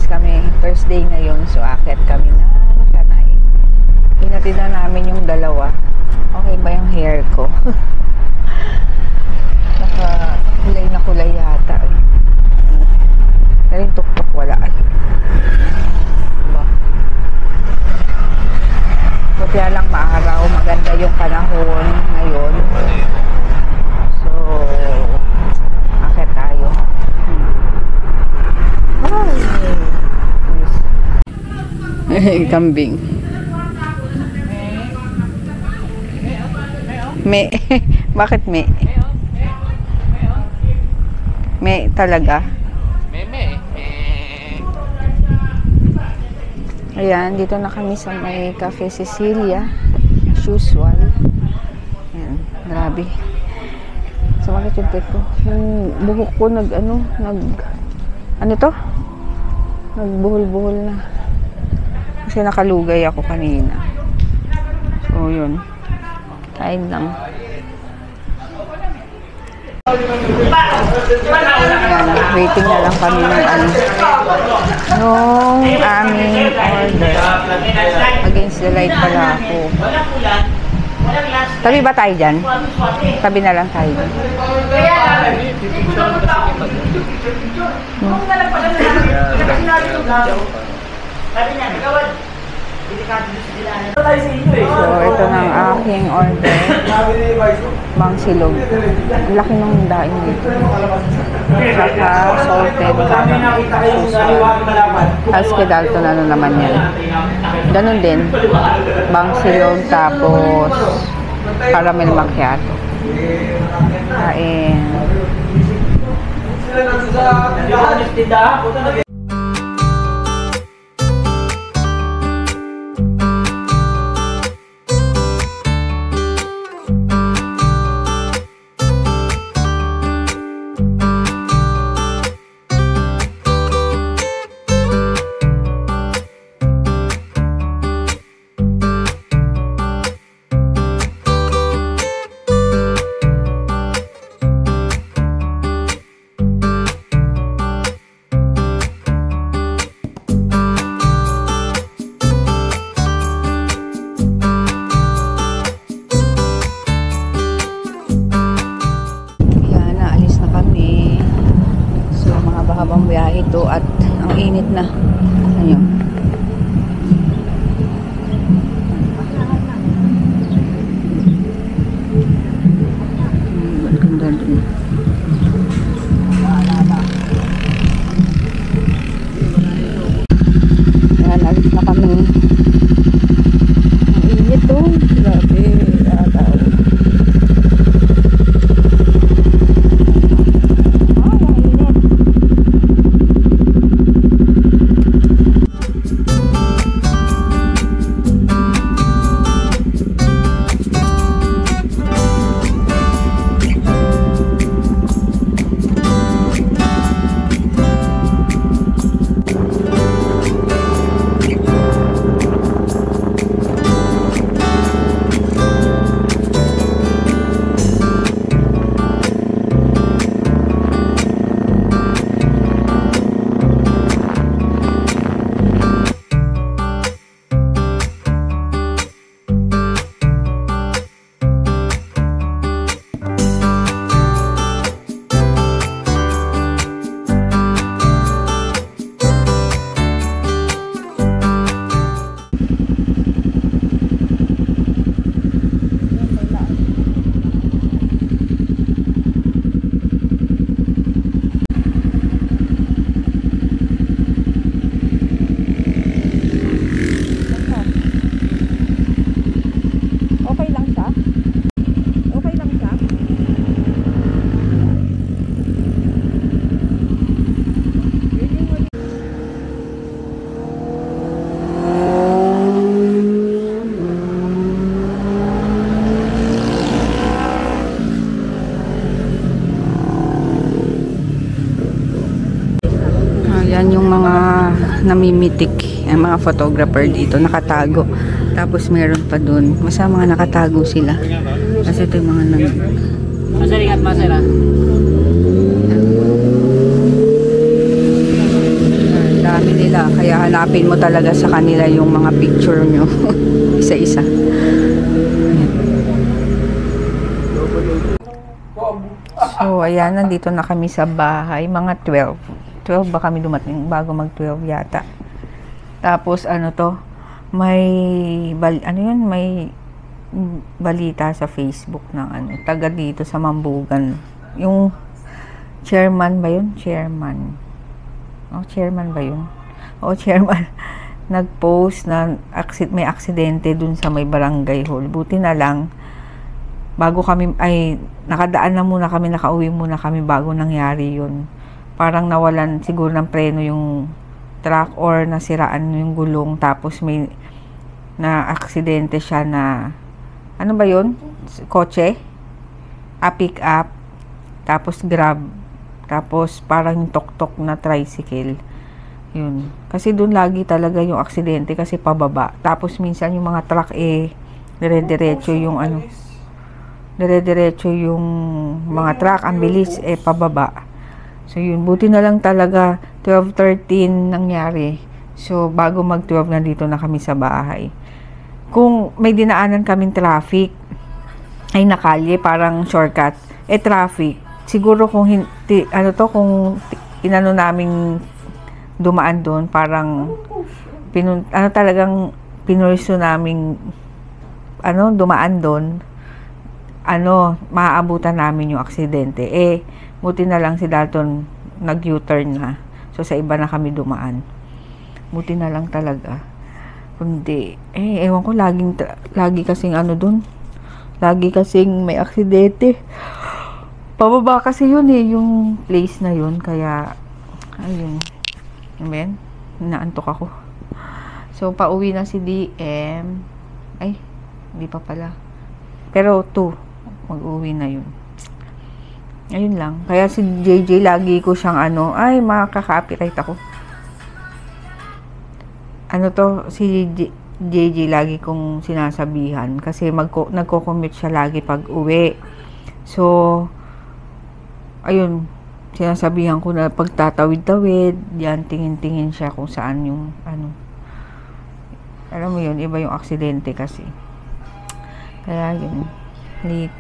alis kami. First day ngayon, so akit kami ng Tanay. Hinatid na namin yung dalawa. Okay ba yung hair ko? Naka kulay na kulay yata. Pero yung tuktok wala. Diba? Buti lang maaraw. Maganda yung panahon ngayon. So, akit tayo. Kambing. Me. Bakit me? Me talaga? Ayan, dito na kami sa may Cafe Cecilia. As usual. Ayan, grabe. Sumakit yung pet ko. Yung buhok ko ano to? Nagbuhol-buhol na. Kasi nakalugay ako kanina. So, yun. Kain lang. Ayan, waiting na lang kami ng nung aming order. Against the light pala ako. Tabi ba tayo dyan? Tabi na lang tayo dyan. So, ito na ang aking order. Mangsilog. Ang laki ng daing dito. Saka salted Alskidalto na naman yan. Ganun din. Mangsilog tapos caramel macchiato. Kain. Habang biyahe ito at ang init na. Ayun. Ganda din. Ayan, alis na kami. Ang init to. Grabe. Yan yung mga namimitik, yung mga photographer dito, nakatago. Tapos meron pa dun. Basta mga nakatago sila. Kasi ito yung mga Masalikat masala. dami nila hahanapin mo talaga sa kanila yung mga picture nyo. Isa-isa. So, ayan, nandito na kami sa bahay. Mga 12. 12 ba kami dumating? Bago mag-12 yata. Tapos, ano to? May balita sa Facebook ng taga dito sa Mambugan. Yung chairman ba yun? Chairman ba yun? O, chairman. Nag-post na may aksidente dun sa may barangay hall. Buti na lang, bago kami, nakadaan na muna kami, nakauwi muna kami bago nangyari yun. Parang nawalan siguro ng preno yung truck or nasiraan yung gulong. Tapos may na aksidente siya na, ano ba yun? Kotse? Pick up. Tapos grab. Tapos parang tok-tok na tricycle. Yun. Kasi doon lagi talaga yung aksidente kasi pababa. Tapos minsan yung mga truck dire-diretso yung dire-diretso yung mga truck, ang bilis pababa. So yun, buti na lang talaga 12:13 nangyari. So bago mag-12 nandito na kami sa bahay. Kung may dinaanan kaming traffic ay nakalye, parang shortcut, traffic. Siguro kung kung inano naming dumaan doon, parang talagang pinurso naming dumaan doon, maaabutan namin yung aksidente. Buti na lang si Dalton nag-U-turn na. So sa iba na kami dumaan. Buti na lang talaga. Kundi ewan ko, lagi kasing doon. Lagi kasing may aksidente. Pababa kasi yun yung place na yun, kaya ayun. Amen. Naantok ako. So, pauwi na si DM. Ay, hindi pa pala. Pero 2, mag-uwi na yun. Ayun lang. Kaya si JJ, lagi ko siyang makaka-copyright ako. Si JJ lagi kong sinasabihan. Kasi nagko-commute siya lagi pag uwi. So, ayun. Sinasabihan ko na pagtatawid-tawid, yan, tingin-tingin siya kung saan yung alam mo yun, iba yung aksidente kasi. Kaya yun, late.